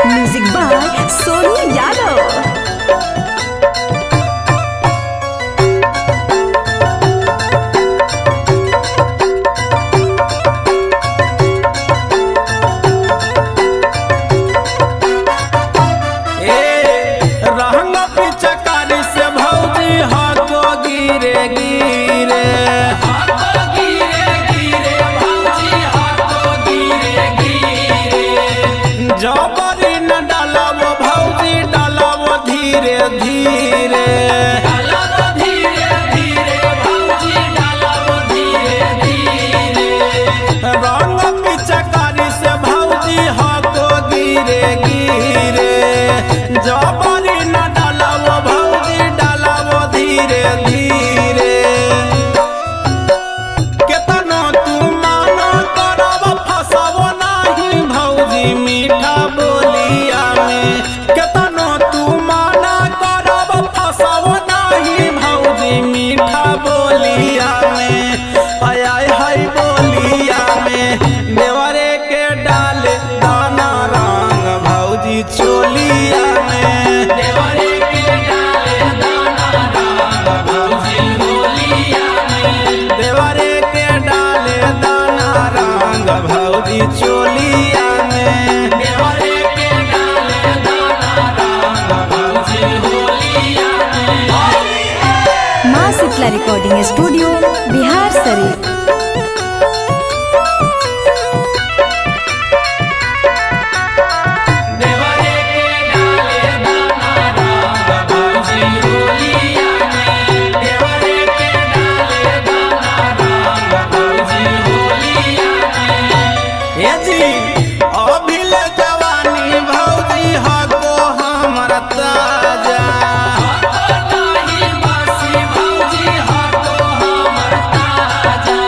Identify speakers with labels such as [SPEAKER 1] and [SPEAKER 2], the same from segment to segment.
[SPEAKER 1] Music by Sonu Yadav.
[SPEAKER 2] जबरी न डालावो भौजी डालावो धीरे धीरे डालावो धीरे धीरे भौजी डालावो धीरे धीरे रंग पिचकारी से भौजी हाथो गिरे गिरे जबरी न डालावो भौजी डालावो धीरे धीरे केतनो तू माना करब फसावो नहीं भौजी मीठा बोलिया में केतनो तू माना करब फसावो नहीं भौजी मीठा बोलिया में आय आय हाय बोलिया में देवरे के डाले दाना रंग भौजी चोलिया में देवरे के डाले दाना रंग भौजी बोलिया में देवरे के डाले दाना रंग भौजी चोलिया में देवरे के डाले दाना रंग भौजी होलिया में।
[SPEAKER 1] माँ शीतला रिकॉर्डिंग स्टूडियो बिहार शरीफ।
[SPEAKER 2] देवरे के डाले दाना रंग भौजी होलिया में देवरे के डाले दाना रंग भौजी होलिया में। ए जी अभिल जवानी भौजी हको हमर ताजा हको नाही बासी भौजी हको हमर ताजा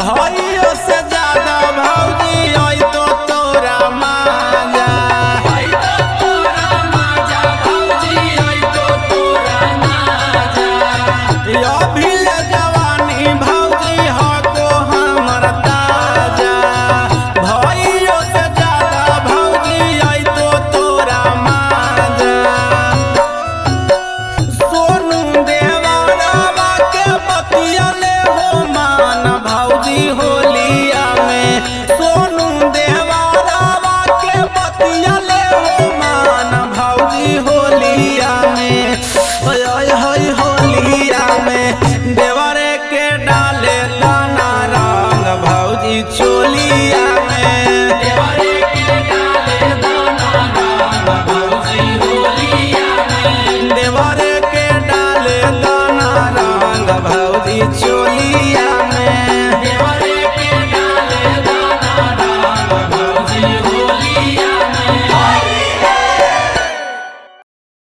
[SPEAKER 2] भाइयों से ज्यादा भौजी आई तो तोरा माजा आई तो तोरा माजा भौजी आई तो तोरा माजा अभिल जवानी भौजी हको हमर ताजा भाइयों से ज्यादा भौजी आई तो तोरा माजा सोनू देवरवा के बतिया ले हो मान भौजी होली